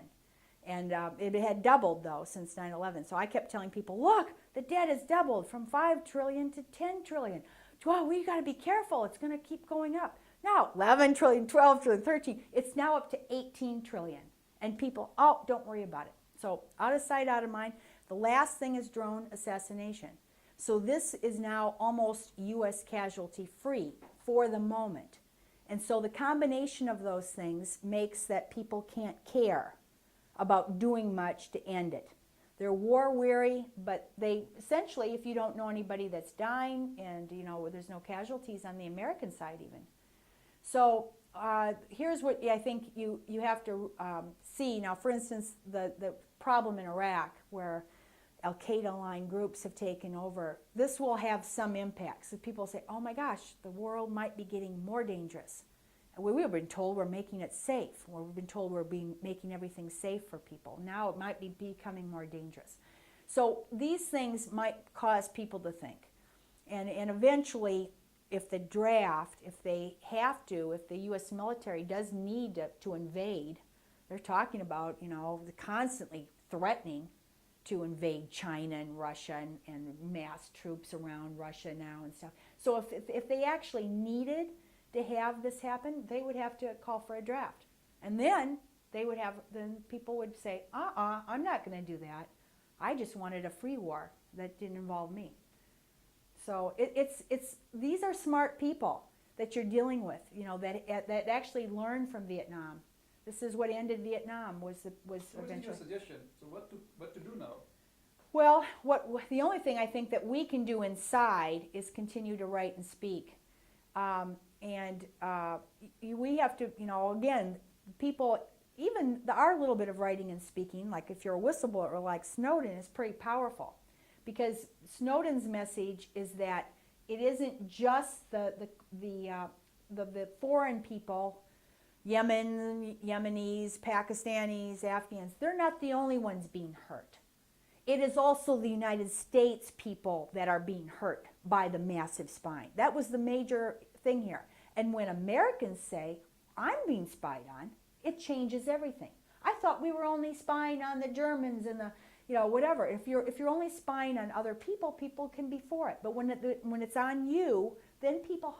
And it had doubled, though, since 9/11. So I kept telling people, look, the debt has doubled from 5 trillion to 10 trillion. Wow, we got to be careful. It's going to keep going up. Now, 11 trillion, 12 trillion, 13. It's now up to 18 trillion. And people, oh, don't worry about it. So out of sight, out of mind. The last thing is drone assassination. So this is now almost U.S. casualty free for the moment. And so the combination of those things makes that people can't care about doing much to end it. They're war weary, but they essentially, if you don't know anybody that's dying, and you know there's no casualties on the American side even. So here's what I think you have to see. Now, for instance, the problem in Iraq where Al-Qaeda-aligned groups have taken over, this will have some impacts. So people say, oh my gosh, the world might be getting more dangerous. We've been told we're making it safe, or we've been told we're making everything safe for people. Now it might be becoming more dangerous. So these things might cause people to think. And eventually, if the draft, if they have to, if the U.S. military does need to invade, they're talking about, you know, constantly threatening to invade China and Russia and mass troops around Russia now and stuff. So if they actually needed to have this happen, they would have to call for a draft. And then then people would say, I'm not going to do that. I just wanted a free war that didn't involve me. So these are smart people that you're dealing with, you know, that actually learned from Vietnam. This is what ended Vietnam was eventually. What is your suggestion? So what to do now? Well, the only thing I think that we can do inside is continue to write and speak. We have to, you know, again, people, even our little bit of writing and speaking, like if you're a whistleblower like Snowden, is pretty powerful. Because Snowden's message is that it isn't just the foreign people, Yemenis, Pakistanis, Afghans, they're not the only ones being hurt. It is also the United States people that are being hurt by the massive spying. That was the major thing here. And when Americans say, I'm being spied on, it changes everything. I thought we were only spying on the Germans and the, you know, whatever. If you're only spying on other people, people can be for it. But when it's on you, then people,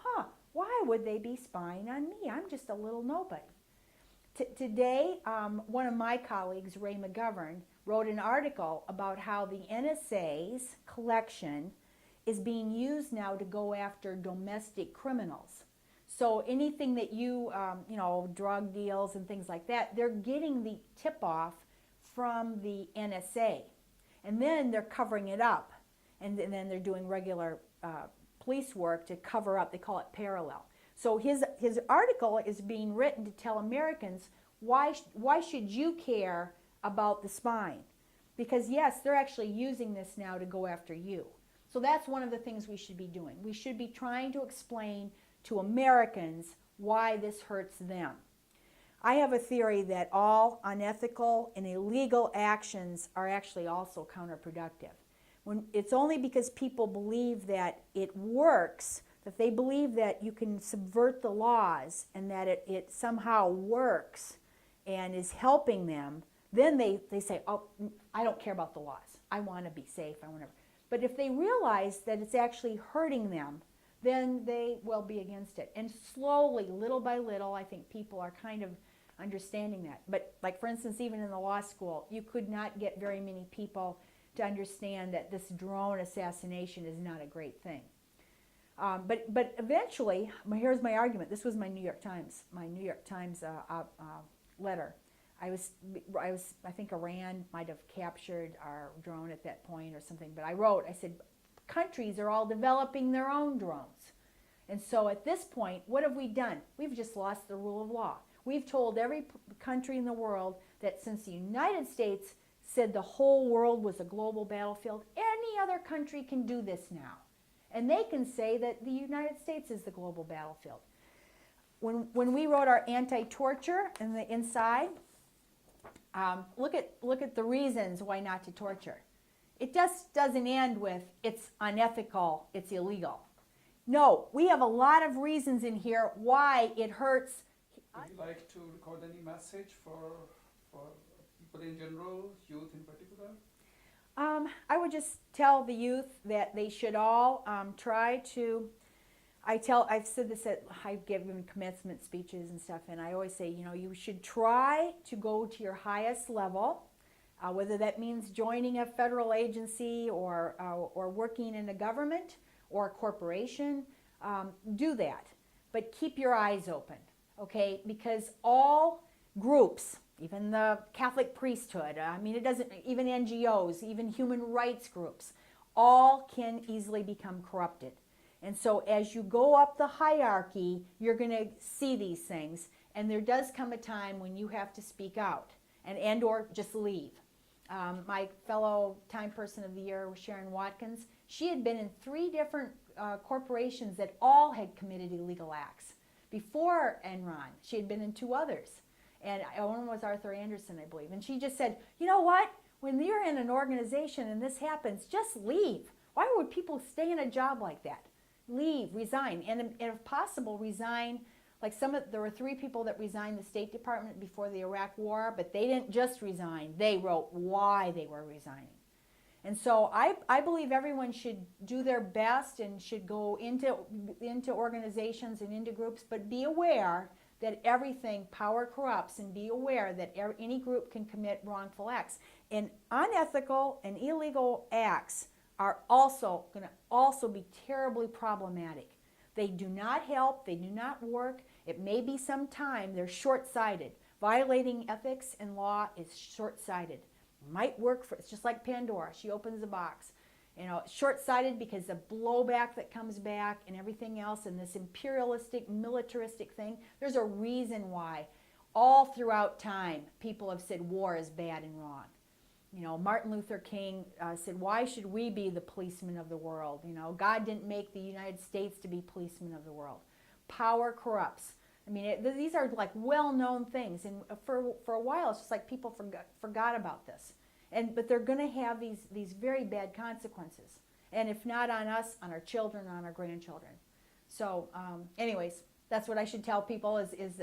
why would they be spying on me? I'm just a little nobody. Today, one of my colleagues, Ray McGovern, wrote an article about how the NSA's collection is being used now to go after domestic criminals. So anything that you know, drug deals and things like that, they're getting the tip-off from the NSA. And then they're covering it up. And then they're doing regular police work to cover up. They call it parallel. So his article is being written to tell Americans, why should you care about the spying? Because yes, they're actually using this now to go after you. So that's one of the things we should be doing. We should be trying to explain to Americans why this hurts them. I have a theory that all unethical and illegal actions are actually also counterproductive. It's only because people believe that it works, that they believe that you can subvert the laws and that it somehow works and is helping them, then they say, oh, I don't care about the laws. I want to be safe. I want to. But if they realize that it's actually hurting them, then they will be against it. And slowly, little by little, I think people are kind of understanding that. But like, for instance, even in the law school, you could not get very many people to understand that this drone assassination is not a great thing. But eventually, here's my argument. This was my New York Times letter. I think Iran might have captured our drone at that point or something, but I said, countries are all developing their own drones. And so at this point, what have we done? We've just lost the rule of law. We've told every country in the world that since the United States said the whole world was a global battlefield, any other country can do this now. And they can say that the United States is the global battlefield. When we wrote our anti-torture in the inside, look at the reasons why not to torture. It just doesn't end with it's unethical, it's illegal. No, we have a lot of reasons in here why it hurts. Would you like to record any message for people in general, youth in particular? I would just tell the youth that they should all try to. I've said this I've given commencement speeches and stuff, and I always say, you should try to go to your highest level, whether that means joining a federal agency or working in a government or a corporation. Do that, but keep your eyes open, okay? Because all groups, even the Catholic priesthood, it doesn't, even NGOs, even human rights groups, all can easily become corrupted. And so as you go up the hierarchy, you're going to see these things. And there does come a time when you have to speak out and or just leave. My fellow Time Person of the Year was Sharon Watkins. She had been in 3 different corporations that all had committed illegal acts. Before Enron, she had been in 2 others. And one was Arthur Anderson, I believe. And she just said, you know what? When you're in an organization and this happens, just leave. Why would people stay in a job like that? Leave, resign, and if possible, resign. Like there were 3 people that resigned the State Department before the Iraq War, but they didn't just resign. They wrote why they were resigning. And so I believe everyone should do their best and should go into organizations and into groups, but be aware that everything, power corrupts, and be aware that any group can commit wrongful acts. And unethical and illegal acts are also going to be terribly problematic. They do not help. They do not work. It may be some time. They're short-sighted. Violating ethics and law is short-sighted. Might work it's just like Pandora. She opens the box. Short-sighted because the blowback that comes back and everything else and this imperialistic, militaristic thing. There's a reason why all throughout time people have said war is bad and wrong. Martin Luther King said, why should we be the policemen of the world? God didn't make the United States to be policemen of the world. Power corrupts. These are like well-known things. And for a while, it's just like people forgot about this. But they're going to have these very bad consequences. And if not on us, on our children, on our grandchildren. So anyways, that's what I should tell people is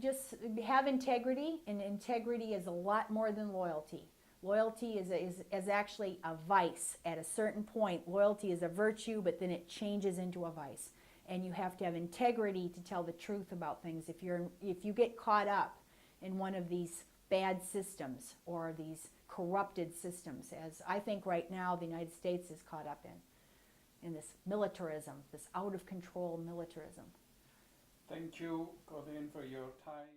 just have integrity, and integrity is a lot more than loyalty. Loyalty is actually a vice at a certain point. Loyalty is a virtue, but then it changes into a vice. And you have to have integrity to tell the truth about things. If you get caught up in one of these bad systems or these corrupted systems, as I think right now the United States is caught up in this militarism, this out-of-control militarism. Thank you, Coleen, for your time.